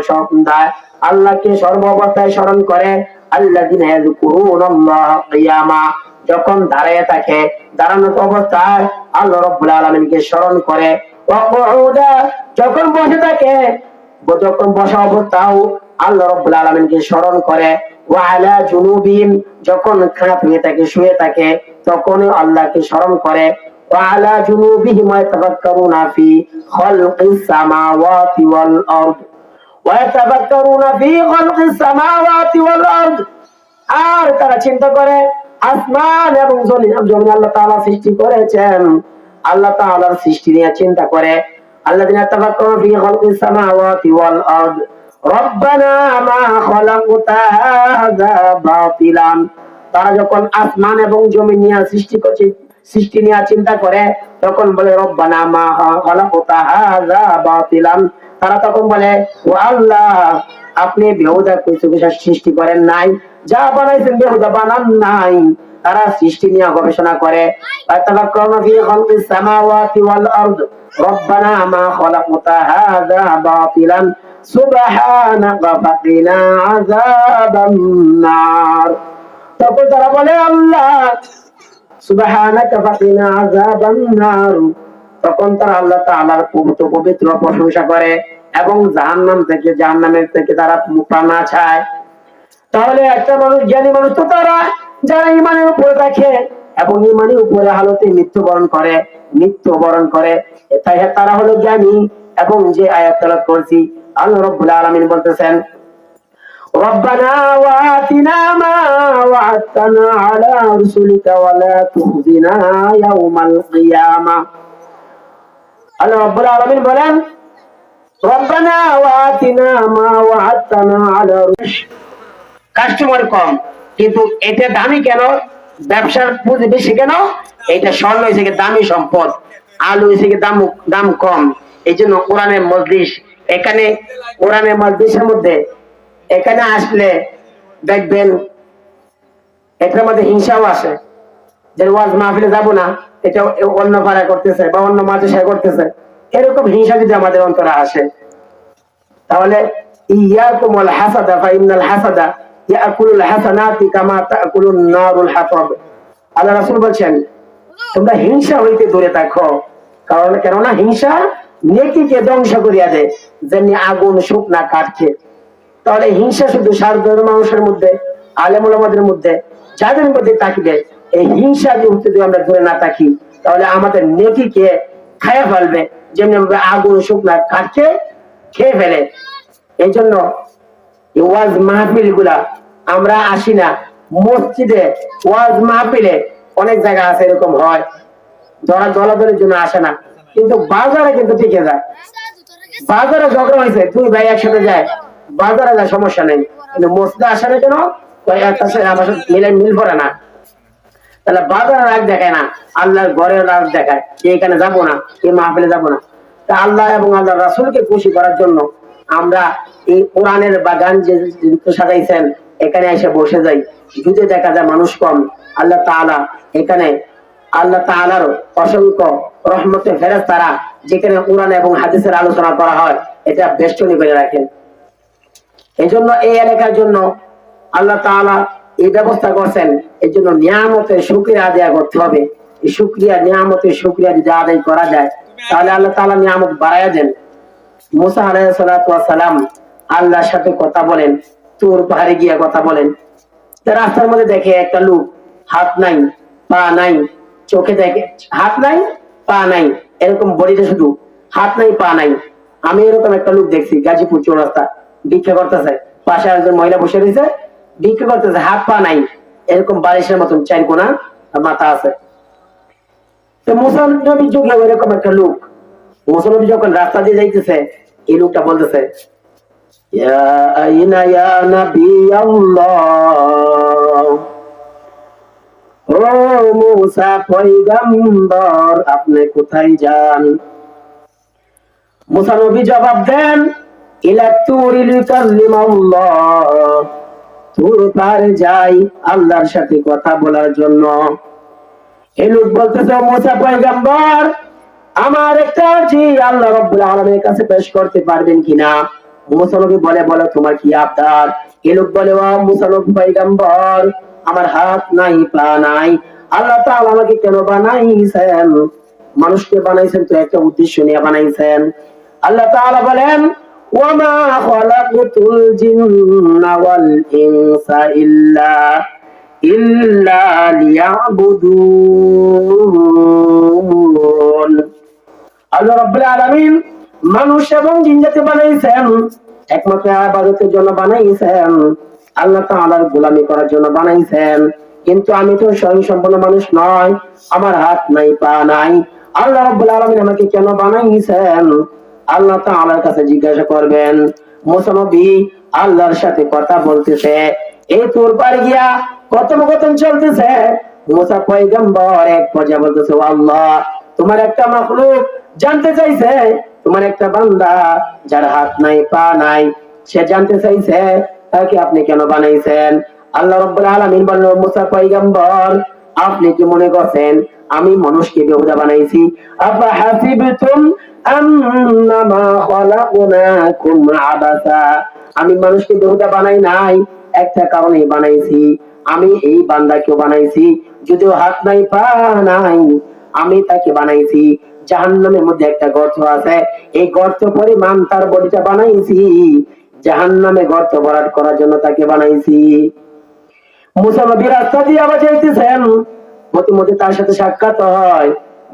স্মরণ দেয়, আল্লাহকে সর্ব অবস্থায় স্মরণ করে। আল্লাযিনা ইয়াযকুরুনাল্লাহা কিয়ামা, যখন দাঁড়িয়ে থাকে, দাঁড়ানো অবস্থায় আল্লাহ রাব্বুল আলামিনকে স্মরণ করে। ওয়া কুউদা, যখন বসে থাকে, যখন বসা অবস্থাও আল্লাহ রাব্বুল আলামিনকে স্মরণ করে। ওয়া আলা জুনুবিহিম, যখন খাট হয়ে থাকে, শুয়ে থাকে, তখনও আল্লাহকে স্মরণ করে। ওয়া আলা জুনুবিহিম ইয়াতাফাক্কারুনা ফি খালকিস সামাওয়াতি ওয়াল আরদ ওয়া ইয়াতাফাক্কারুনা ফি খালকিস সামাওয়াতি ওয়াল আরদ, আর তারা চিন্তা করে আসমান এবং জমিন আল্লাহ তাআলা সৃষ্টি করেছেন, আল্লাহ তাআলার সৃষ্টি নিয়ে চিন্তা করে। আল্লাযিনা তাফাক্কারুনা ফি খালকিস সামাওয়াতি ওয়াল আরদ রব্বানা মা খালাকতা হাযা বাতিলান, তারা যখন আসমান এবং জমিন নিয়ে সৃষ্টি নিয়ে চিন্তা করে, তখন বলে রব্বানা মা খালাকতা হাযা বাতিলান, তারা তখন বলে ও আল্লাহ, আপনি বেহুদা কিছু সৃষ্টি করেন নাই, যা বানাইছেন বেহুদা বানান নাই। তারা সৃষ্টি নিয়ে গবেষণা করে। তাফাক্কারুনা ফি খালকিস সামাওয়াতি ওয়াল আরদ রব্বানা মা খালাকতা হাযা বাতিলান সুবহানাকা ফাকিনা আযাবান নার, তখন তারা বলে আল্লাহ সুবহানাকা ফাকিনা আযাবান নার, তখন তারা আল্লাহ তাআলার পবিত্র প্রশংসা করে এবং জাহান্নামের থেকে তারা প্রাণ চায়। তাহলে একটা মানুষ, জ্ঞানী মানুষ তো তারা যারা ঈমানের উপরে থাকে এবং ঈমানের উপরে হালতে মৃত্যুবরণ করে, তাই তারা হলো জ্ঞানী। এবং যে আয়াত তেলাওয়াত করছি, আল্লাহ রাব্বুল আলামিন বলতেছেন রব্বানা ওয়া আতিনা মা ওয়া'আদতানা আলা রাসূলিকা ওয়া লা তুখজিনা ইয়াওমাল কিয়ামা। আল্লাহ রাব্বুল আলামিন বলেন রব্বানা ওয়া আতিনা মা ওয়া'আদতানা আলা রাসূলিকা, কাস্টমার কম কিন্তু এটা দামি কেন, ব্যবসার পুঁজি বেশি কেন? এটা স্বর্ণ হয়েছে দামি সম্পদ, আলু হয়েছে দাম কম। এই জন্য কোরআনের মজলিস, এখানে কোরআনের মজলিসের মধ্যে এখানে আসলে দেখবেন এটার মধ্যে হিংসাও আসে, যে ওয়াজ মাহফিলে যাবো না, এটা অন্য পাড়া করতেছে বা অন্য মাদ্রাসায় করতেছে, এরকম হিংসা যদি আমাদের অন্তরে আসে, তাহলে ইয়াকুমুল হাসাদা ফা ইন্নাল হাসাদা ইয়াকুলুল হাসানাতি কামা তাকুলুন নারুল হাতাব। আল্লাহ রাসূল বলেন তোমরা হিংসা হইতে দূরে থাকো, কারণ কেননা হিংসা নেকিকে ধ্বংস করিয়া দেয়, যেমনি আগুন শুকনা কাঠকে। তাহলে হিংসা শুধু সাধারণ মানুষের মধ্যে, আলেম ওলামাদের মধ্যে, যাদের মধ্যে থাকবে, এই হিংসা যদি আমরা দূরে না থাকি, তাহলে আমাদের নেকিকে খায়া ফেলবে, যেমনি আগুন শুকনা কাঠকে খেয়ে ফেলে। এই জন্য ওয়াজ মাহফিল গুলা আমরা আসি না, মসজিদে ওয়াজ মাহফিলে অনেক জায়গা আছে এরকম হয়, দলাদলের জন্য আসে না, কিন্তু বাজারে কিন্তু টিকে যায়। বাজারে ঝগড়া হয়েছে, দুই ভাই একসাথে যায়, বাজারে যায় সমস্যা নেই, কিন্তু মসজিদে আসে না কেন? আমার মিল পড়ে না। তাহলে বাজারে রাগ দেখায় না, আল্লাহর ঘরের রাগ দেখায়, এখানে যাবো না, এই মাহফিলে যাবো না। তা আল্লাহ এবং আল্লাহ রাসূলকে খুশি করার জন্য আমরা এই কোরআনের বাগান যে সাজাইছেন, এখানে এসে বসে যাই। যদি দেখা যায় মানুষ কম, আল্লাহ তাআলা এখানে, আল্লাহ তাআলার অসংখ্য রহমতের ফেরেশতারা যেখানে কোরআন এবং হাদিসের আলোচনা করা হয়, এটা বেষ্টনী করে রাখেন। এই জন্য এই এলাকার জন্য আল্লাহ তাআলা এই ব্যবস্থা করছেন। এই জন্য নিয়ামতের শুকরিয়া আদায় করতে হবে। এই নিয়ামতের শুকরিয়া যদি আদায় করা যায়, তাহলে আল্লাহ তাআলা নিয়ামত বাড়ায়া দেন। মুসা আলাইহিস সালাতু ওয়াস সালাম আল্লাহর সাথে কথা বলেন, তুর পাহাড়ে গিয়ে কথা বলেন। রাস্তার মধ্যে দেখে একটা লোক, হাত নাই পা নাই, চোখে দেখে হাত নাই পা নাই, এরকম বডিতে শুধু হাত নাই পা নাই। আমি এরকম একটা লোক দেখছি গাজীপুর চৌরাস্তা, ভিক্ষা করতেছে, পাশে একজন মহিলা বসে রয়েছে, ভিক্ষা করতেছে, হাত পা নাই, এরকম বালিশের মতন চাইন কোনা মাথা আছে। তো মুসা নবীর যুগে এরকম একটা লোক, মুসা নবী যখন রাস্তা দিয়ে যাইতেছে, এই লোকটা বলতেছে ইয়া আইনা ইয়া নবী আল্লাহ, ও মুসা পয়গম্বর, আপনি কোথায় যান? মুসা নবী জবাব দেন ইলা তুরি লিকাল্লিমাল্লাহ, তুর পারে যাই আল্লাহর সাথে কথা বলার জন্য। এই লোক বলতেছে মুসা পয়গম্বর, আমার একটা আরজি আল্লাহ রাব্বুল আলামিনের কাছে পেশ করতে পারবেন কিনা? মুসা নবী বলে, বলো তোমার কি আবদার? এই লোক বলে, ও মুসা নবী পয়গম্বর, আমার হাত নাই পা নাই, আল্লাহ তাআলা আমাকে কেন বানাইছেন? মানুষকে বানাইছেন তো একটা উদ্দেশ্য নিয়ে বানাইছেন। আল্লাহ তাআলা বলেন, ওয়ামা খালাকুতুল জিন্না ওয়াল ইনসা ইল্লা লিয়াবুদুন। আল্লাহ রাব্বুল আলামিন মানুষ এবং জিন জাতি বানাইছেন একমাত্র ইবাদতের জন্য বানাইছেন, আল্লাহ তাআলার গোলামি করার জন্য বানাইছেন। কিন্তু আমি তো স্বয়ংসম্পূর্ণ মানুষ নয়, আমার হাত নাই পা নাই, আল্লাহ রাব্বুল আলামিন আমাকে কেন বানাইছেন? আল্লাহ তাআলার কাছে জিজ্ঞাসা করবেন। মুসা নবী আল্লাহর সাথে কথা বলতেছে, এই তোর পারে গিয়া কথোপকথন চলতেছে। মুসা পয়গম্বর এক পর্যায়ে বলতেছে, ও আল্লাহ, তোমার একটা মাখলুক জানতে চাইছে, তোমার একটা বান্দা যার হাত নাই পা নাই, সে জানতে চাইছে তাকে আপনি কেন বানাইছেন? আল্লাহ রাব্বুল আলামিন বললেন, মুসা পয়গম্বর, আপনি কি মনে করছেন আমি মানুষকে বেহুদা বানাইছি? আফা হাসিবতুম আন্নামা খালাকনাকুম আবাসা, আমি মানুষকে বেহুদা বানাই নাই, একটা কারণে বানাইছি। আমি এই বান্দাকেও বানাইছি, যদিও হাত নাই পা নাই, আমি তাকে বানাইছি। জাহান্নামের মধ্যে একটা গর্ত আছে, এই গর্ত পরিমাণ তার বডিটা বানাইছি, জাহান্নামে গর্ত ভরাট করার জন্য তাকে বানাইছি। মুসা নবী রাস্তা দিয়ে আবার যাইতেছেন, মধ্যে তার সাথে সাক্ষাৎ হয়।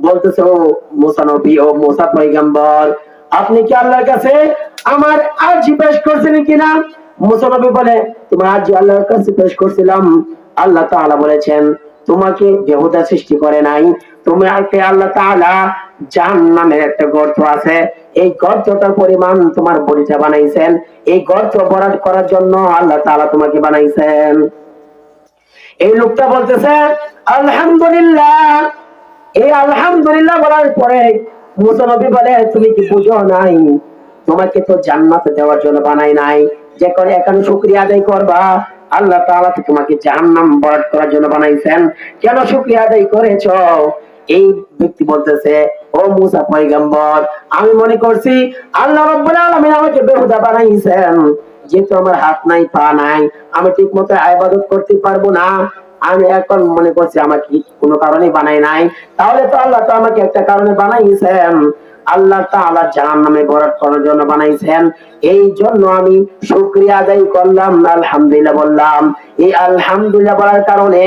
বলতেছে, ও মুসা নবী, ও মুসা পয়গম্বর, আপনি কি আল্লাহর কাছে আমার আরজি পেশ করছেন কিনা? মুসা নবী বলে, তোমার আরজি আল্লাহর কাছে পেশ করছিলাম। আল্লাহ তাআলা বলেছেন তোমাকে বেহুদা সৃষ্টি করে নাই, তোমাকে আল্লাহ তাআলা জাহান্নামের একটা গর্ত আছে, এই গর্তটার পরিমাণ তোমার বডিটা বানাইছেন, এই গর্ত ভরাট করার জন্য আল্লাহ তাআলা তোমাকে বানাইছেন। এই লোকটা বলতেছে আলহামদুলিল্লাহ। এই আলহামদুলিল্লাহ বলার পরে মুসা নবী বলে, তুমি কি বুঝো নাই, তোমাকে তো জান্নাতে দেওয়ার জন্য বানাই নাই, যে করে এখানে শুকরিয়া আদায় করবা। আল্লাহ তাআলা তো তোমাকে জাহান্নাম ভরাট করার জন্য বানাইছেন, কেন শুকরিয়া আদায় করেছো? এই ব্যক্তি বলতেছে, ও মুসা পয়গম্বর, আমি মনে করছি আল্লাহ রাব্বুল আলামিন আমাকে বেহুদা বানাইছেন, যেহেতু আমার হাত নাই পা নাই, আমি ঠিক মতো ইবাদত করতে পারবো না, আমি এখন মনে করছি আমাকে কোনো কারণে বানাই নাই, তাহলে তো আল্লাহ তো আমাকে একটা কারণে বানাইছেন, আল্লাহ তাআলা জাহান্নামে ভরাট করার জন্য বানাইছেন, এই জন্য আমি শুকরিয়া আদায় করলাম, আলহামদুলিল্লাহ বললাম। এই আলহামদুলিল্লাহ বলার কারণে,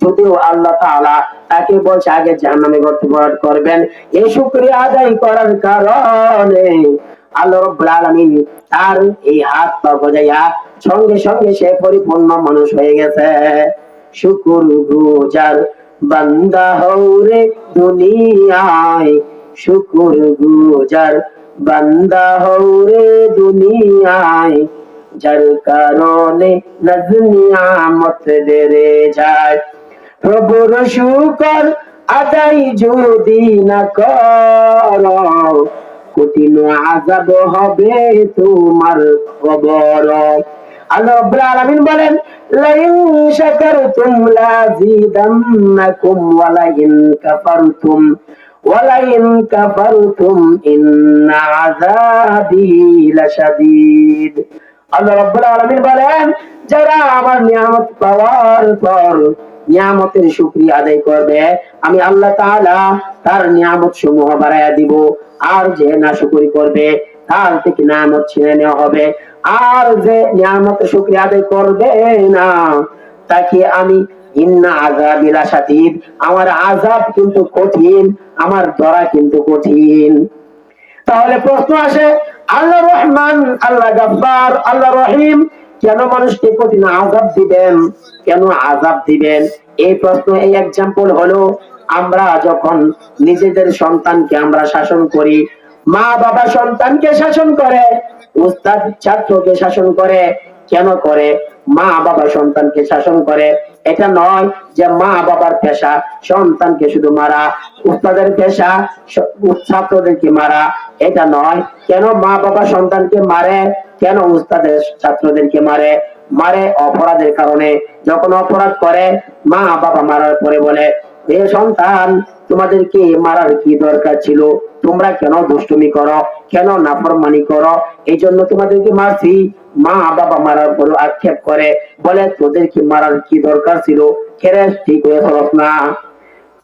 যদিও আল্লাহ তাআলা তাকে বলছে আগে জাহান্নামে ভরাট করবেন, এই শুকরিয়া আদায় করার কারণে আল্লাহ রাব্বুল আলামিন তার এই হাত পা গজাইয়া সঙ্গে সঙ্গে সে পরিপূর্ণ মানুষ হয়ে গেছে। শুকুর গুজার বান্দা হওরে দুনিয়ায়, শুকুর গুজার বান্দা হওরে দুনিয়ায়, যার কারণে নিয়ামত বেড়ে যায়। প্রভুর শুকর আদায় যদি না করো, কঠিন আযাব হবে তোমার কবর। আল্লাহ রাব্বুল আলামিন বলেন, লাইন শাকারতুম লাযিদান্নাকুম ওয়া লাইন কাফারতুম ইন্না আযাবি লাশাদীদ। আল্লাহ রাব্বুল আলামিন বলেন, যারা আমার নিয়ামত পাওয়ার পর নিয়ামতের শুকরিয়া আদায় করবে, আমি আল্লাহ তাআলা তার নিয়ামত সমূহ বাড়াইয়া দিব, আর যে নাশকরি করবে তার থেকে নিয়ামত ছিনে নেওয়া হবে, আর যে নিয়ামতের শুকরিয়া আদায় করবে না তাকে আমি ইন্না আযাবি লাশাদীদ, আমার আযাব কিন্তু কঠিন, আমার ধরা কিন্তু কঠিন। তাহলে প্রশ্ন আসে, আল্লাহ রহমান, আল্লাহ গফফার, আল্লাহ রহিম, কেন মানুষকে কঠিন আযাব দিবেন? কেন আযাব দিবেন? এই প্রশ্ন, এই एग्जांपल হলো, আমরা যখন নিজেদের সন্তানকে আমরা শাসন করি, মা বাবা সন্তানকে শাসন করে, উস্তাদ ছাত্রকে শাসন করে, কেন করে? মা বাবা সন্তানকে শাসন করে, এটা নয় যে মা বাবার পেশা সন্তানকে শুধু মারা, উস্তাদের পেশা ছাত্রদেরকে মারা, এটা নয়। কেন মা বাবা সন্তানকে মারে? কেন উস্তাদের ছাত্রদেরকে মারে? মারে অপরাধের কারণে। যখন অপরাধ করে, মা বাবা মারার পরে বলে, এ সন্তান, তোমাদেরকে মারার কি দরকার ছিল? তোমরা কেন দুষ্টুমি করো, কেন নাফরমানি করো? এই জন্য তোমাদেরকে মারছি। মা বাবা মারার পর আক্ষেপ করে, বলে তোদেরকে মারার কি দরকার ছিল? কেরে ঠিক হয়ে ফেরত না,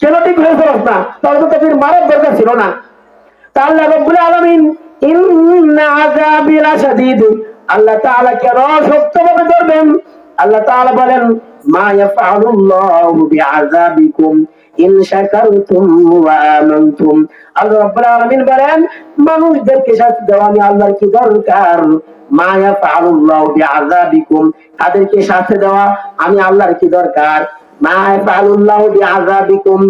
কেন ঠিক হয়ে ফেরত না? তাহলে তো তোদের মারার দরকার ছিল না। তাহলে রব্বুল আলামিন ইন্না আযাবি লাশাদীদ, আল্লাহ তাআলা কেন শক্তভাবে ধরবেন? আল্লাহ তাআলা বলেন মা ইয়াফআলুল্লাহু বিআযাবিকুম ইন শাকারতুম ওয়া আমানতুম। আল্লাহ রাব্বুল আলামিন বলেন মানুষদেরকে শাস্তি দেওয়া আমি আল্লাহর কি দরকার? মা ইয়াফআলুল্লাহু বিআযাবিকুম, তাদেরকে শাস্তি দেওয়া আমি আল্লাহর কি দরকার? মা ইয়াফআলুল্লাহু বিআযাবিকুম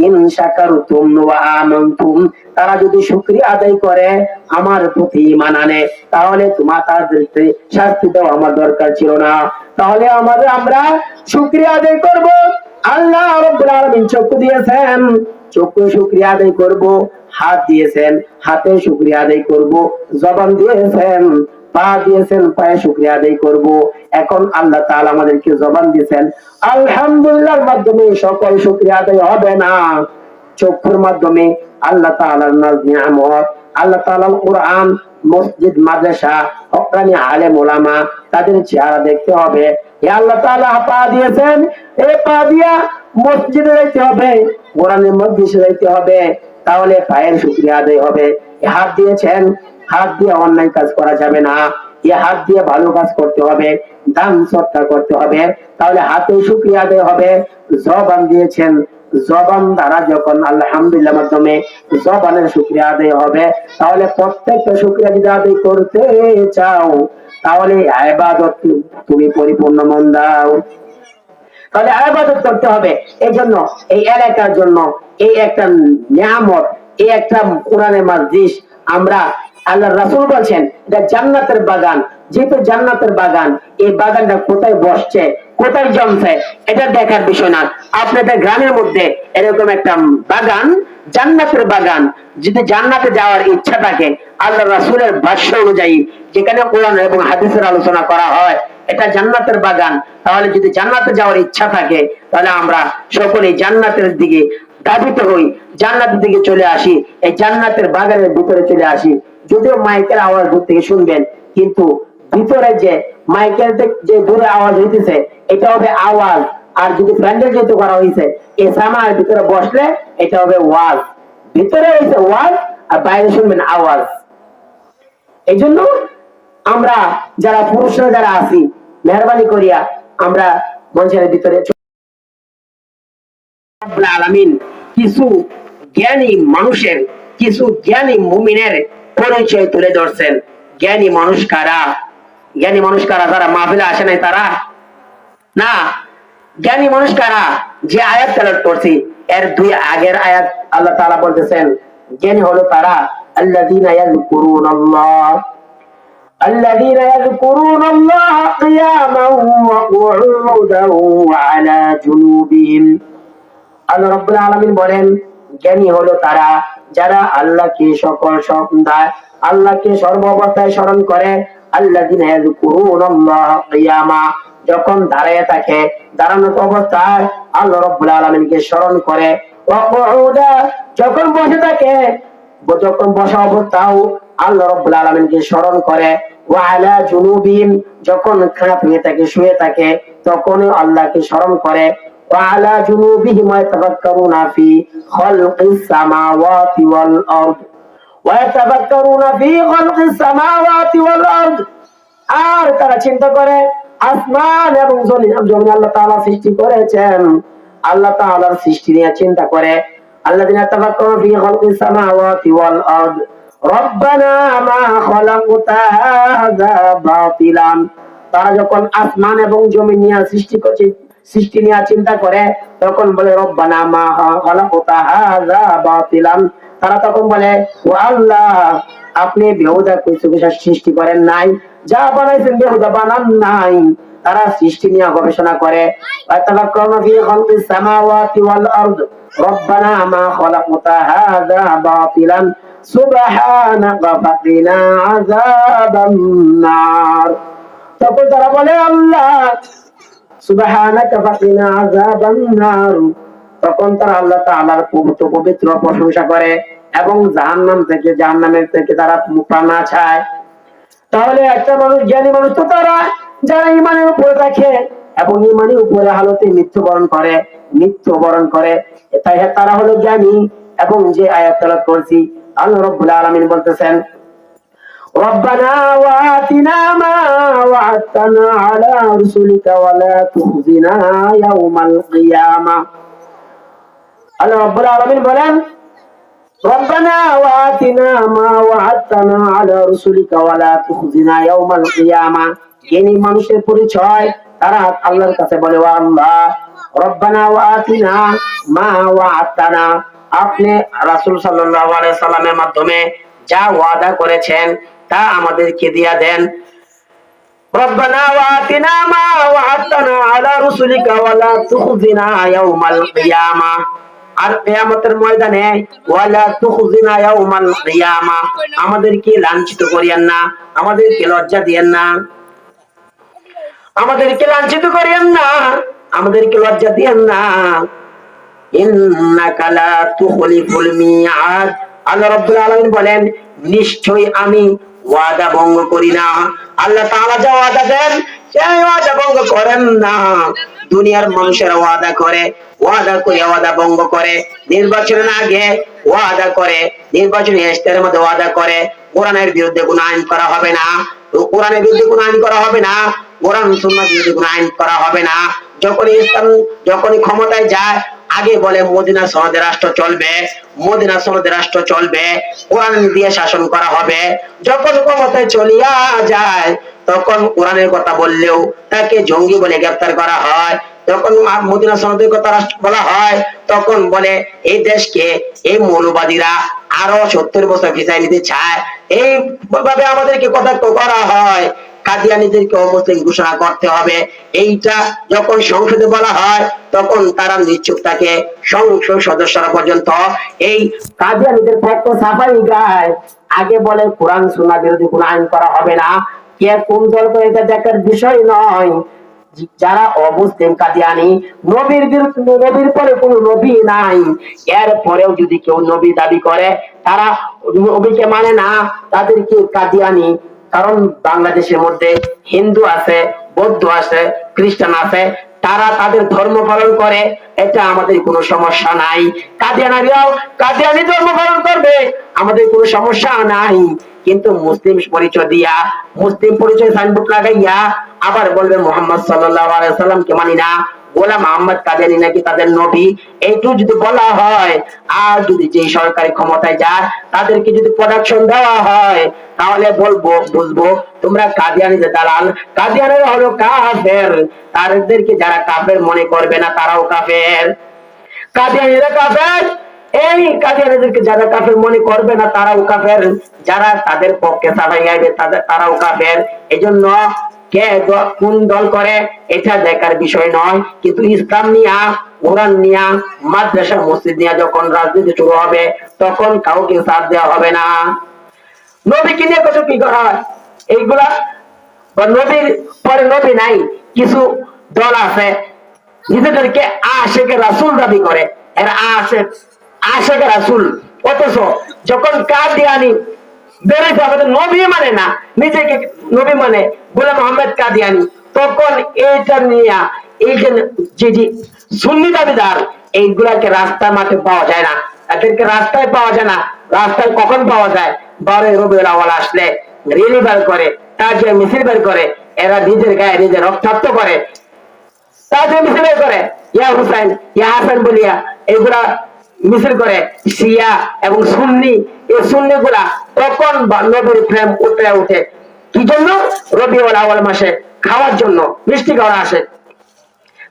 ইন শাকারতুম ওয়া আমানতুম, তারা যদি শুকরিয়া আদায় করে আমার প্রতি ঈমান আনে, তাহলে তাদেরকে শাস্তি দেওয়া আমার দরকার ছিল না। তাহলে আমরা শুকরিয়া আদায় করব। আল্লাহ রাব্বুল আলামিন চক্ষু দিয়েছেন, চক্ষু শুকরিয়া আদায় করব। হাত দিয়েছেন, হাতে শুকরিয়া আদায় করব। জবান দিয়েছেন, পা দিয়েছেন, পায়ে শুকরিয়া আদায় করব। এখন আল্লাহ তাআলা আমাদেরকে জবান দিয়েছেন, আলহামদুলিল্লাহর মাধ্যমে সকল শুকরিয়া আদায় হবে না। চক্ষুর মাধ্যমে আল্লাহ তাআলার নিয়ামত, আল্লাহ তাআলার কোরআন, মসজিদ, মাদ্রাসা, হক্কানি আলেম ওলামা, তাদের চেহারা দেখতে হবে। এ আল্লাহ তাআলা পা দিয়েছেন, এই পা দিয়া মসজিদে যাইতে হবে, কোরআনের মজলিসে যাইতে হবে, তাহলে পায়ের শুকরিয়া আদায় হবে। হাত দিয়েছেন, হাত দিয়ে অন্যায় কাজ করা যাবে না, এ হাত দিয়ে ভালো কাজ করতে হবে, দান সৎকার করতে হবে, তাহলে হাতে শুকরিয়া আদায় হবে। জবান দিয়েছেন, জবান দ্বারা যখন আলহামদুলিল্লাহ মাধ্যমে জবানের শুকরিয়া আদায় হবে, তাহলে প্রত্যেকটা শুকরিয়া যদি আদায় করতে চাও, তাহলে ইবাদত তুমি পরিপূর্ণ মন দাও, তাহলে ইবাদত করতে হবে। এই জন্য এই এলাকার জন্য এই একটা নিয়ামত, এই একটা কোরআনের মজলিস। আমরা আল্লাহর রাসূল বলেন এটা জান্নাতের বাগান। যেহেতু জান্নাতের বাগান, এই বাগানটা কোথায় বসছে, কোথায় জমছে, এটা দেখার বিষয় না। আপনাদের গ্রামের মধ্যে এরকম একটা বাগান, জান্নাতের বাগান, যদি জান্নাতে যাওয়ার ইচ্ছা থাকে, আল্লাহ রাসূলের ভাষ্য অনুযায়ী যেখানে কোরআন এবং হাদিসের আলোচনা করা হয়, এটা জান্নাতের বাগান। তাহলে যদি জান্নাতে যাওয়ার ইচ্ছা থাকে, তাহলে আমরা সকলে জান্নাতের দিকে ধাবিত হই, জান্নাতের দিকে চলে আসি, এই জান্নাতের বাগানের ভিতরে চলে আসি। যদিও মাইকের আওয়াজ দূর থেকে শুনবেন, কিন্তু ভিতরে যে মাইকের যে দূরে আওয়াজ হইতেছে, এটা হবে আওয়াজ। আর যদি প্যান্ডেল যেহেতু করা হয়েছে, এই সামার ভিতরে বসলে এটা হবে ওয়াজ। ভিতরে হয়েছে ওয়াজ, আর বাইরে শুনবেন আওয়াজ। এই জন্য আমরা যারা পুরুষরা যারা আছি, মেহরবানি করিয়া আমরা মঞ্চের ভিতরে রব্বুল আলামিন কিছু জ্ঞানী মানুষের, কিছু জ্ঞানী মুমিনের পরিচয় তুলে ধরছেন। জ্ঞানী মানুষ কারা? জ্ঞানী মানুষ কারা? যারা মাহফিলে আসে নাই তারা না। জ্ঞানী মানুষ কারা? যে আয়াত তেলাওয়াত করছি এর দুই আগের আয়াত আল্লাহ তাআলা বলতেছেন জ্ঞানী হলো তারা আল্লাযীনা ইয়াযকুরুনাল্লাহ, আল্লাযীনা ইয়াযকুরুনাল্লাহ কিয়ামান ওয়া কুউদান ওয়া আলা জুনুবিহিম। আল্লাহ রাব্বুল আলামিন বলেন জ্ঞানী হলো তারা যারা আল্লাহকে সকল সন্ধ্যায়, আল্লাহকে সর্ব অবস্থায় স্মরণ করে। আল্লাযীনা ইয়াযকুরুনাল্লাহ কিয়ামা, যখন দাঁড়িয়ে থাকে, দাঁড়ানো অবস্থায় আল্লাহ রাব্বুল আলামিনকে স্মরণ করে। ওয়া কুউদা, যখন বসে থাকে, যখন বসা অবস্থাও আল্লাহ রাব্বুল আলামিনকে স্মরণ করে। ওয়া আলা জুনুবিহিম, যখন খাট হয়ে থাকে, শুয়ে থাকে, তখনই আল্লাহকে স্মরণ করে। وعلى جنوبهم يتفكرون في خلق السماوات والأرض ويتفكرون في خلق السماوات والأرض, আর তারা চিন্তা করে আসমান এবং জমিন আল্লাহ তাআলা সৃষ্টি করেছেন, আল্লাহ তাআলার সৃষ্টি নিয়ে চিন্তা করে। আল্লাযীনা ইয়াতাফাক্কারুনা ফি খালকিস সামাওয়াতি ওয়াল আরদ রব্বানা মা খালাকতা হাযা বাতিলান, তারা যখন আসমান এবং জমিন নিয়ে সৃষ্টি নিয়ে চিন্তা করে, তখন বলে রব্বানা মা খালাকতা হাযা বাতিলান, তারা তখন বলে ও আল্লাহ আপনি বেহুদা কিছু সৃষ্টি করেন নাই, যা বানাইছেন বেহুদা বানান নাই। তারা সৃষ্টি নিয়ে গবেষণা করে। ওয়াতাফাক্কারুনা ফি খালকিস সামাওয়াতি ওয়াল আরদ রব্বানা মা খালাকতা হাযা বাতিলান সুবহানাকা ফাকিনা আযাবান নার। তখন তারা বলে আল্লাহ সুবহানাকা ফাকিনা আযাবান নার, তখন তারা আল্লাহ তাআলার পবিত্র প্রশংসা করে এবং জাহান্নামের থেকে তারা প্রাণ চায়। তাহলে একটা মানুষ, জ্ঞানী মানুষ তো তারা যারা ইমানের উপরে রাখে এবং ইমানের উপরে হালতে মৃত্যুবরণ করে তাই তারা হলো জ্ঞানী। এবং যে আয়াত তেলাওয়াত করছি, আল্লাহ রাব্বুল আলামিন বলতেছেন, রব্বানা ওয়া আতিনা মা ওয়া'আদতানা আলা রুসুলিকা ওয়া লা তুখজিনা ইয়াওমাল কিয়ামা। আল্লাহ রাব্বুল আলামিন বলেন, রব্বানা ওয়া আতিনা মা ওয়া'আদতানা আলা রুসুলিকা ওয়া লা তুখজিনা ইয়াওমাল কিয়ামা। জ্ঞানী মানুষের পরিচয়, তারা আল্লাহর কাছে বলে, ওয়া আল্লাহ, রব্বানা ওয়া আতিনা মা ওয়া'আদতানা, আপনি রাসূল সাল্লাল্লাহু আলাইহি সাল্লামের মাধ্যমে যা ওয়াদা করেছেন তা আমাদেরকে দিয়া দেন। রব্বানা ওয়া আতিনা মা ওয়া'আদতানা আলা রুসুলিকা ওয়া লা তুখজিনা ইয়াওমাল কিয়ামা। আর কিয়ামতের ময়দানে ওয়ালা তুখজিনা ইয়াওমাল কিয়ামা, আমাদেরকে লাঞ্ছিত করিয়েন না, আমাদেরকে লজ্জা দিয়েন না, আমাদেরকে লাঞ্ছিত করিয়েন না, আমাদেরকে লজ্জা দিয়েন না। ইন্নাকা লা তুখলিফুল মিআদ। আল্লাহ রাব্বুল আলামিন বলেন, নিশ্চয়ই আমি ওয়াদা ভঙ্গ করি না। আল্লাহ তাআলা যা ওয়াদা দেন সেই ওয়াদা ভঙ্গ করেন না। দুনিয়ার মানুষেরা ওয়াদা করে ওয়াদা ভঙ্গ করে, নির্বাচনের আগে ওয়াদা করে, নির্বাচনী ইশতেহারের মধ্যে ওয়াদা করে কোরআনের বিরুদ্ধে কোনো আইন করা হবে না, কোরআনের বিরুদ্ধে কোনো আইন করা হবে না, কোরআন সুন্নাহর বিরুদ্ধে কোনো আইন করা হবে না। যখনই ক্ষমতায় যায় আগে বলে মদিনা সনদের রাষ্ট্র চলবে, মদিনা সনদের রাষ্ট্র চলবে, কোরআন দিয়ে শাসন করা হবে। যখন ক্ষমতায় চলিয়া যায় তখন কোরআনের কথা বললেও তাকে জঙ্গি বলে গ্রেফতার করা হয়। যখন মদিনা সনদের কথা বলা হয় তখন বলে এই দেশকে এই মৌলবাদীরা আরো 70 বছর পিছাই নিতে চায়। এইভাবে আমাদেরকে কথা করা হয়, কাদিয়ানীদেরকে অমুসলিম ঘোষণা করতে হবে। এইটা যখন সংসদে বলা হয় তখন তারা নিশ্চুপ থাকে, সংসদ সদস্যরা পর্যন্ত এই কাদিয়ানীদের পক্ষ সাফাই গায়। আগে বলে কোরআন সুন্নাহ বিরোধী কোনো আইন করা হবে না, কে কোন দল করে এটা দেখার বিষয় নয়। যারা অমুসলিম কাদিয়ানী, নবীর পরে কোনো নবী নাই, এর পরেও যদি কেউ নবী দাবি করে তারা নবীকে মানে না, তাদেরকে কাদিয়ানী। কারণ বাংলাদেশের মধ্যে হিন্দু আছে, বৌদ্ধ আছে, খ্রিস্টান আছে, তারা তাদের ধর্ম পালন করে, এটা আমাদের কোনো সমস্যা নাই। কাদিয়ানি ধর্ম পালন করবে, আমাদের কোনো সমস্যা নাই। কিন্তু মুসলিম পরিচয় দিয়া, মুসলিম পরিচয় সাইনবোর্ড লাগাইয়া আবার বলবে মুহাম্মদ সাল্লাল্লাহু আলাইহি সাল্লামকে মানি না, গোলাম আহমদ কাদিয়ানী নাকি তাদের নবী, এইটুকু যদি বলা হয়, আর যদি যে সরকারি ক্ষমতায় যায় তাদেরকে যদি প্রোডাকশন দেওয়া হয় তাহলে বুঝবো তোমরা কাদিয়ানীদের দালাল। কাদিয়ানীরা হলো কাফের, তাদেরকে যারা কাফের মনে করবে না তারাও কাফের। কাদিয়ানীরা কাফের, এই কাদিয়ানীদেরকে যারা কাফের মনে করবে না তারাও কাফের, যারা তাদের পক্ষে সাফাই গাইবে তারাও কাফের। এজন্য কে কোন দল করে এটা দেখার বিষয় নয়, কিন্তু ইসলাম নিয়া, কোরআন নিয়া, মাদ্রাসা মসজিদ নিয়া যখন রাজনীতি শুরু হবে তখন কাউকে সাথ দেওয়া হবে না। নবীকে নিয়ে কত কি করা হয় এইগুলা, নবীর পরে নবী নাই, কিছু দল আছে নিজেদেরকে আশেকে রাসূল দাবি করে, এরা আশেকে রাসূল, অথচ যখন কাদিয়ানী বেরোতে আমাদের নবী মানে না, নিজেকে নবী মানে গোলাম আহমেদ কাদিয়ানী, তখন এইটা নিয়ে এই যে সুন্নি দাবিদার এইগুলাকে রাস্তার মাঠে পাওয়া যায় না, এদেরকে রাস্তায় পাওয়া যায় না। রাস্তায় কখন পাওয়া যায়? 12 রবিউল আউয়াল আসলে রেলি বের করে, তাজিয়া মিছিল বের করে, এরা নিজের গায়ে নিজে রক্তাক্ত করে, তাজিয়া মিছিল বের করে, ইয়া হুসাইন ইয়া হাসান বলিয়া এগুলা মিছিল করে শিয়া এবং সুন্নি। এই সুন্নি গুলা তখন নবীর প্রেম উঠে কি জন্য? রবিউল আউয়াল মাসে খাওয়ার জন্য, মিষ্টি খাওয়ার আসে।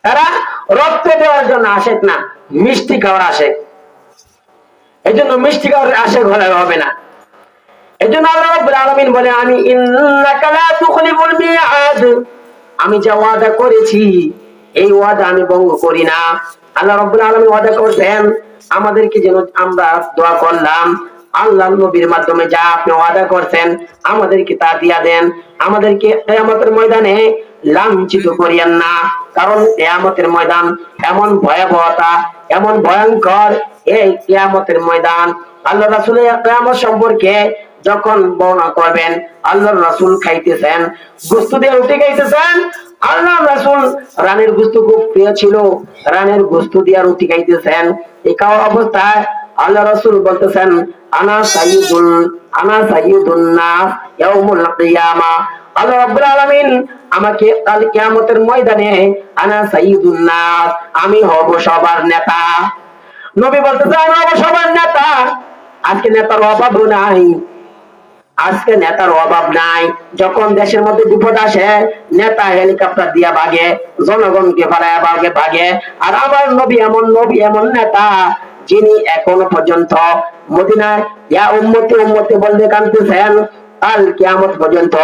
তারা রক্ত দেওয়ার জন্য আসে না, মিষ্টি খাওয়ার আসে। এই জন্য মিষ্টি খাওয়ার আসে ঘরে হবে না। এই জন্য আল্লাহ রাব্বুল আলামিন বলে, আমি ইন্নাকা লা তুখলিফুল মিআদ, আমি যা ওয়াদা করেছি এই ওয়াদা আমি ভঙ্গ করি না। আল্লাহ রাব্বুল আলামিন ওয়াদা করতেন আমাদেরকে, যেন আমরা দোয়া করলাম আল্লাহ নবীর মাধ্যমে যা আপনি ওয়াদা করছেন আমাদেরকে তা দিয়া দেন, আমাদেরকে কিয়ামতের ময়দানে লাঞ্ছিত করিয়েন না। কারণ কিয়ামতের ময়দান এমন ভয়াবহতা, এমন ভয়ঙ্কর এই কিয়ামতের ময়দান। আল্লাহ রাসূল কিয়ামত সম্পর্কে যখন বর্ণনা করবেন, আল্লাহর রাসূল খাইতেছেন, গোশত দিয়ে রুটি খাইতেছেন। আল্লাহ রাসূল রানের গোশত খুব প্রিয় ছিল, রানের গোশত দিয়ে রুটি খাইতেছেন। এই খাওয়া অবস্থায় আল্লাহ রাসূল বলতেছেন, আনা সাইয়্যিদুন নাস ইয়াউমুল কিয়ামা। আল্লাহ রাব্বুল আলামিন আমাকে কাল কিয়ামতের ময়দানে আনা সাইয়্যিদুন নাস, আমি হব সবার নেতা। নবী বলতেছেন, আমি হব সবার নেতা। আজকে নেতার অভাব নাই, আজকে নেতার অভাব নাই। যখন দেশের মধ্যে বিপদ আসে, নেতা হেলিকপ্টার দিয়া ভাগে, জনগণকে ফেলায় ভাগে। আর আমার নবী এমন নেতা, যিনি এখনো পর্যন্ত মদিনায় ইয়া উম্মতি উম্মতি বলতে কাঁদতেছেন। কাল কিয়ামত পর্যন্ত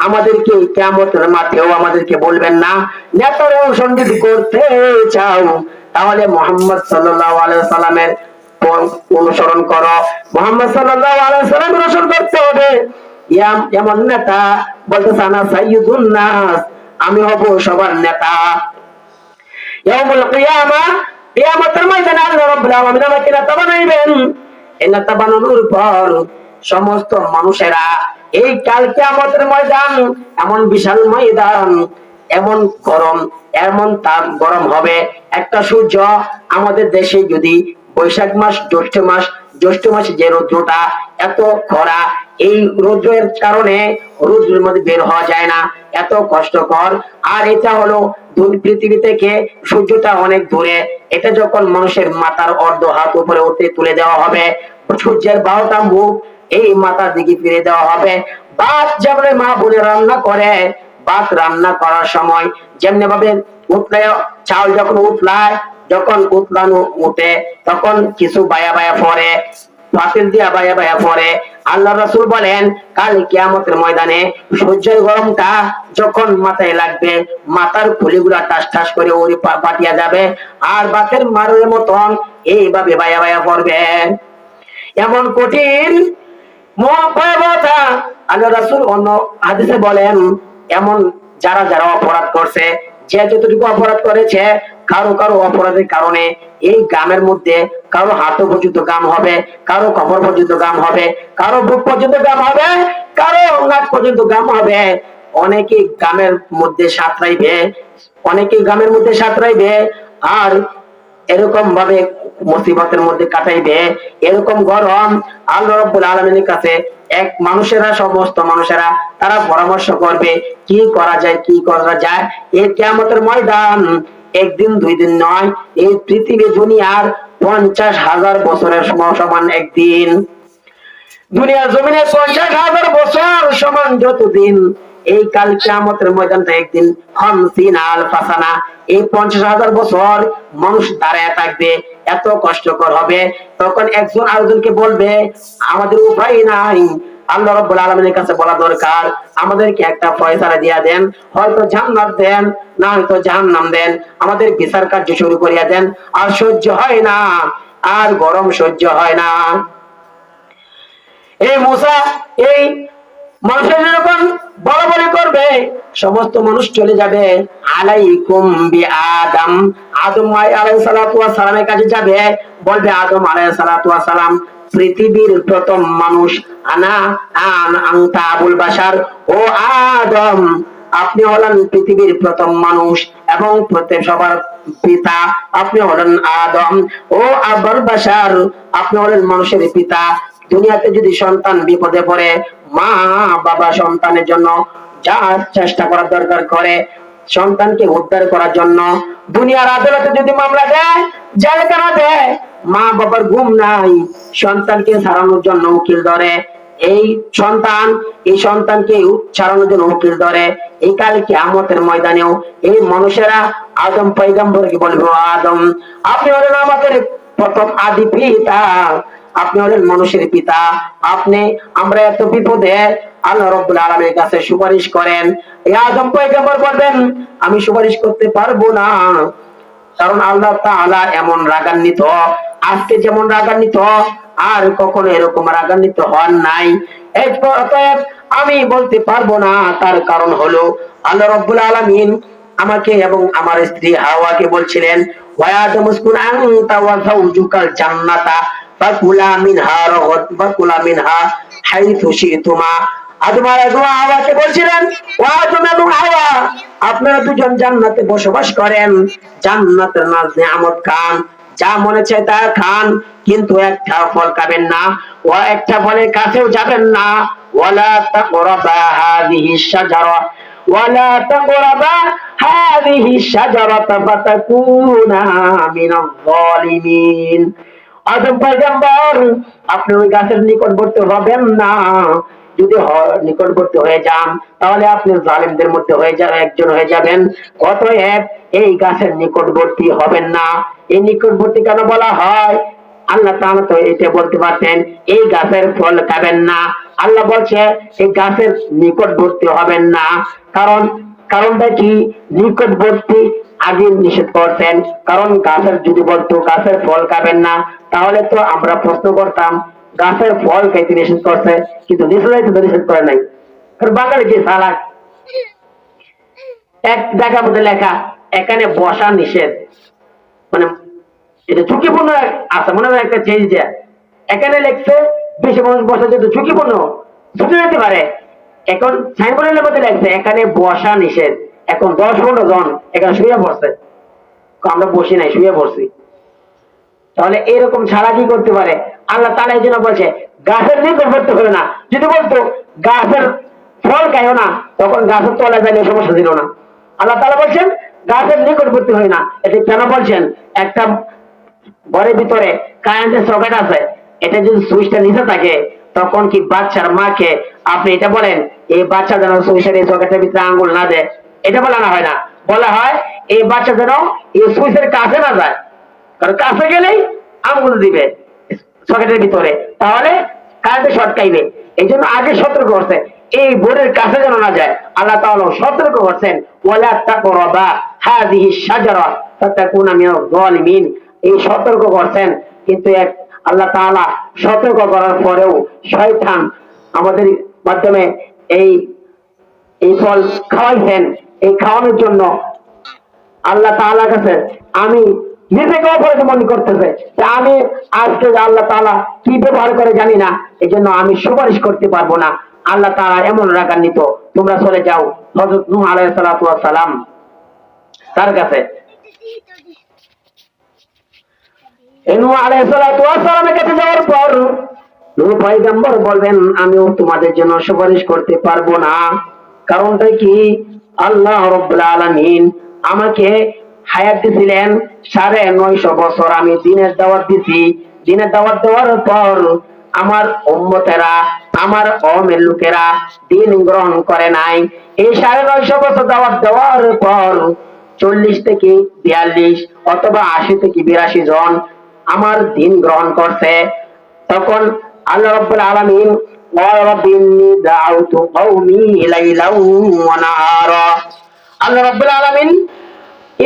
আমাদেরকে কিয়ামতের মাঠেও আমাদেরকে বলবেন না, নেতার অনুসরণ যদি করতে চাও তাহলে মুহাম্মদ সাল্লাল্লাহু আলাইহি ওয়াসাল্লামের অনুসরণ করো। মুহাম্মদ সাল্লাল্লাহু আলাইহি ওয়াসাল্লামের অনুসরণ করতে হবে। এমন নেতা বলতেছে, আনা সাইয়্যিদুন নাস, আমি হব সবার নেতা। ইয়াউমুল কিয়ামা, কিয়ামতের ময়দানে আল্লাহ রাব্বুল আলামিন আমাকে নেতা বানাইবেন। এই নেতা বানানোর পর সমস্ত মানুষেরা, এই কাল কিয়ামতের ময়দান এমন বিশাল ময়দান, এমন গরম, এমন তাপ গরম হবে। একটা সূর্য আমাদের দেশে যদি বৈশাখ মাস জ্যৈষ্ঠ মাসে যে রৌদ্রটা, এত খরা, এই রৌদ্রের কারণে রৌদ্রের মধ্যে বের হওয়া যায় না, এত কষ্টকর। আর এটা হলো পৃথিবী থেকে সূর্যটা অনেক দূরে। এটা যখন মানুষের মাথার অর্ধ হাত উপরে উঠে তুলে দেওয়া হবে, সূর্যের 12টা মুখ এই মাথার দিকে ফিরে দেওয়া হবে। ভাত যেমন মা বোনে রান্না করে, ভাত রান্না করার সময় যেমনি ভাবে উঠলে, চাউল যখন উতলানো উঠে, তখন কিছু বায়া পড়ে, পাতিল দিয়া বায়া পড়ে। আল্লাহ রাসূল বলেন, কাল কিয়ামতের ময়দানে সূর্যের গরমটা যখন মাথায় লাগবে, মাথার খুলিগুলা টাস টাস করে ওরে পাটিয়া যাবে, আর বাতের মারের মতন এইভাবে বায়া পড়বে। এমন কঠিন ভয়াবহতা। আল্লাহ রাসূল অন্য হাদিসে বলেন, এমন যারা অপরাধ করছে, যে যতটুকু অপরাধ করেছে, কারো অপরাধের কারণে এই গ্রামের মধ্যে কারো হাত পর্যন্ত গাম হবে, কারো কবর পর্যন্ত গাম হবে, কারো বুক পর্যন্ত গাম হবে, কারো নাক পর্যন্ত গাম হবে। অনেকে গ্রামের মধ্যে সাঁতরাইবে, আর এরকম ভাবে মুসিবতের মধ্যে কাটাইবে। এরকম গরম আল্লাহ রাব্বুল আলামিনের কাছে সমস্ত মানুষেরা তারা পরামর্শ করবে, কি করা যায়। এই কিয়ামতের ময়দান একদিন দুই দিন নয়, এই পৃথিবী দুনিয়ার 50,000 বছরের সমান একদিন। দুনিয়ার জমিনে 50,000 বছর সমান যতদিন, এই কাল কিয়ামতের ময়দানটা একদিন 50,000 সানা। এই 50,000 বছর মানুষ দাঁড়ায় থাকবে, এত কষ্টকর হবে। তখন একজন আরেকজনকে বলবে, আমাদের উপায় নাই। আল্লাহ রাব্বুল আলামিনের কাছে বলা দরকার, আমাদেরকে একটা ফয়সালা দিয়া দেন, হয়তো জান্নাত দেন, না হয়তো জাহান্নাম দেন, আমাদের বিচার কার্য শুরু করিয়া দেন। আর সহ্য হয় না, আর গরম সহ্য হয় না। এই মুসা এই মানুষের যখন বলাবলি করবে, সমস্ত মানুষ চলে যাবে আলাইকুম বিআদম, আদম আলাইহিস সালাতু ওয়াস সালামের কাছে যাবে, বলবে, আদম আলাইহিস সালাতু ওয়াস সালাম পৃথিবীর প্রথম মানুষ, আনতা আবুল বাশার, ও আদম আপনি হলেন পৃথিবীর প্রথম মানুষ এবং প্রত্যেক সবার পিতা, আপনি হলেন আদম। ও আবুল বাশার, আপনি হলেন মানুষের পিতা। দুনিয়াতে যদি সন্তান বিপদে পড়ে, মা বাবা সন্তানের জন্য যা চেষ্টা করার দরকার করে, সন্তানকে উদ্ধার করার জন্য। দুনিয়ার আদালতে যদি মামলা দেয়, জেলখানা দেয়, মা বাবার ঘুম নাই, সন্তানকে ছাড়ানোর জন্য উকিল ধরে। এই সন্তানকে ছাড়ানোর জন্য উকিল ধরে। এই কাল কিয়ামতের ময়দানেও এই মানুষেরা আদম পয়গম্বরকে বলবে, আদম আপনি হলেন আমাদের প্রথম আদি পিতা, আপনি হলেন মানুষের পিতা। আমরা এত বিপদে আল্লাহ রাব্বুল আলামিনের কাছে সুপারিশ করেন। এই আদম পয়গম্বর বলবেন, আমি সুপারিশ করতে পারবো না, কারণ আল্লাহ তাআলা এমন রাগান্বিত, আজকে যেমন রাগান্বিত আর কখনো এরকম রাগান্বিত হন নাই। অতএব আমি বলতে পারবো না। তার কারণ হলো আল্লাহ রাব্বুল আলামিন আমাকে এবং আমার স্ত্রী হাওয়াকে বলছিলেন, ওয়া আদম উসকুন আনতা ওয়া যাওজুকাল জান্নাতা ফাকুলা মিনহা রাগাদ ফাকুলা মিনহা হাইথু শিতুমা। আদম আলাইহিস সালাম হাওয়াকে বলছিলেন, ও আদম এবং হাওয়া, আপনারা দুজন জান্নাতে বসবাস করেন, জান্নাতের নাজ নিয়ামত খান, যা মনে চায় তা খান, কিন্তু একটা ফল খাবেন না, ও একটা ফলের কাছেও যাবেন না। ওয়ালা তাকরাবা হাযিহি শাজারা ওয়ালা তাকরাবা হাযিহি শাজারাতা ফাতাকুনা মিনাল যালিমিন। আদম পয়গম্বর, আপনি ওই গাছের নিকটবর্তী হবেন না। যদি নিকটবর্তী হয়ে যান তাহলে আপনি জালিমদের মধ্যে একজন হয়ে যাবেন। অতএব এই গাছের নিকটবর্তী হবেন না। এই নিকটবর্তী কেন বলা হয়? আল্লাহ তাআলা তো এটা বলতে পারতেন এই গাছের ফল খাবেন না। আল্লাহ বলছে এই গাছের নিকটবর্তী হবেন না, কারণটা কি? নিকটবর্তী আগে নিষেধ করছেন, কারণ গাছের যদি বলতো গাছের ফল খাবেন না, তাহলে তো আমরা প্রশ্ন করতাম গাছের ফল খাইতে নিষেধ করছে, কিন্তু নিষেধ করে নাই। বাঙালি যে সালাক, এক জায়গার মধ্যে লেখা এখানে বসা নিষেধ, মানে এটা ঝুঁকিপূর্ণ আছে, মনে হয় একটা চেঞ্জ দেয়া। এখানে লিখছে বেশি মানুষ বসা যেহেতু ঝুঁকিপূর্ণ, ঝুঁকি যেতে পারে। এখন সাইনবোর্ডের মধ্যে লিখছে এখানে বসা নিষেধ। এখন 10-15 জন এখানে শুয়ে পড়ছে, আমরা বসি নাই, শুয়ে পড়ছি। তাহলে এরকম ছাড়া কি করতে পারে? আল্লাহ তাআলা এই জন্য বলছে গাছের নিকট করতে হবে না। যদি বলতো গাছের ফল খাইও না, তখন গাছের তলায় যাইলে সমস্যা ছিল না। আল্লাহ তাআলা বলছেন গাছের নিকটবর্তী হয় না। এটা কেন বলছেন? একটা ঘরের ভিতরে কারেন্টের সকেট আছে, এটা যদি সুইচটা নিচে থাকে, তখন কি বাচ্চার মাকে আপনি এটা বলেন এই বাচ্চা যেন সুইচের এই সকেটের ভিতরে আঙ্গুল না দেয়? এটা বলানো হয় না, বলা হয় এই বাচ্চা যেন এই সুইচের কাছে না যায়, কারণ কাছে গেলেই আঙ্গুল দিবে সকেটের ভিতরে, তাহলে কারেন্টে শর্ট খাইবে। এই জন্য আগে সতর্ক করছে এই বোর্ডের কাছে যেন না যায়। আল্লাহ তাআলা সতর্ক করছেন ওয়ালা তাকরাবা হাযিহি শাজারা ফাতাকুনা মিনাল যালিমিন, এই সতর্ক করছেন। কিন্তু এক আল্লাহ তাআলা সতর্ক করার পরেও শয়তান আমাদের মাধ্যমে এই এই ফল খাওয়াইছেন। এই খাওয়ানোর জন্য আল্লাহ তাআলার কাছে আমি নিজেকে অপরাধী মনে করতেছে যে আমি আজকে আল্লাহ তাআলা কি ব্যবহার করে জানি না, এই জন্য আমি সুপারিশ করতে পারবো না। আল্লাহ তাআলা এমন রাগান্বিত, তোমরা চলে যাও হযরত নূহ আলাইহিস সালাতু ওয়াস সালাম তার কাছে। নূহ আলাইহিস সালাতু ওয়াস সালামের কাছে যাওয়ার পর নূহ পয়গম্বর বলবেন আমিও তোমাদের জন্য সুপারিশ করতে পারবো না। কারণটা কি? আল্লাহ রাব্বুল আলামিন আমাকে হায়াত দিয়েছিলেন 950 বছর, আমি দ্বীনের দাওয়াত দিছি। দ্বীনের দাওয়াত দেওয়ার পর আমার উম্মতেরা, আমার কওমের লোকেরা দ্বীন গ্রহণ করে নাই। এই 950 বছর দাওয়াত দেওয়ার পর 40 থেকে 42 অথবা 80 থেকে 82 জন আমার দ্বীন গ্রহণ করছে। তখন আল্লাহ রাব্বুল আলামিন ওয়ারাব্বিনি দাউতু কওমি লাইলাও ওয়া নাহারা, আল্লাহ রাব্বুল আলামিন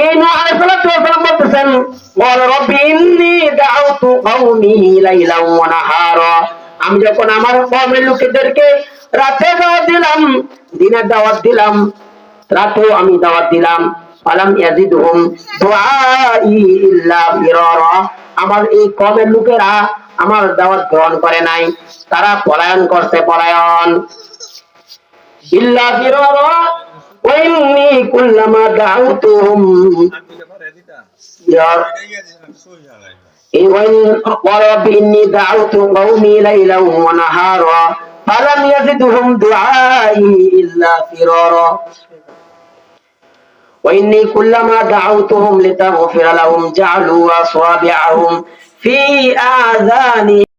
এই নূহ আলাইহিস সালাতু ওয়াস সালাম বলতেছেন ওয়ারাব্বিনি দাউতু কওমি লাইলাও ওয়া নাহারা, আমি যখন আমার কওমের লোকেদেরকে রাতে দাওয়াত দিলাম, দিনে দাওয়াত দিলাম, রাতেও আমি দাওয়াত দিলাম, ফালাম ইয়াজিদহুম দুআই ইল্লা ফিরারা, আমার এই কওমের লোকেরা আমার দাওয়াত গ্রহণ করে নাই, তারা পলায়ন করছে, পলায়ন। ইল্লা ফিরারা ওয়া ইন্নী কুল্লামা দাউতুহুম ورب إني دعوت قومي ليلا ونهارا فلم يزدهم دعائي إلا فرارا وإني كلما دعوتهم لتغفر لهم جعلوا أصابعهم في آذانهم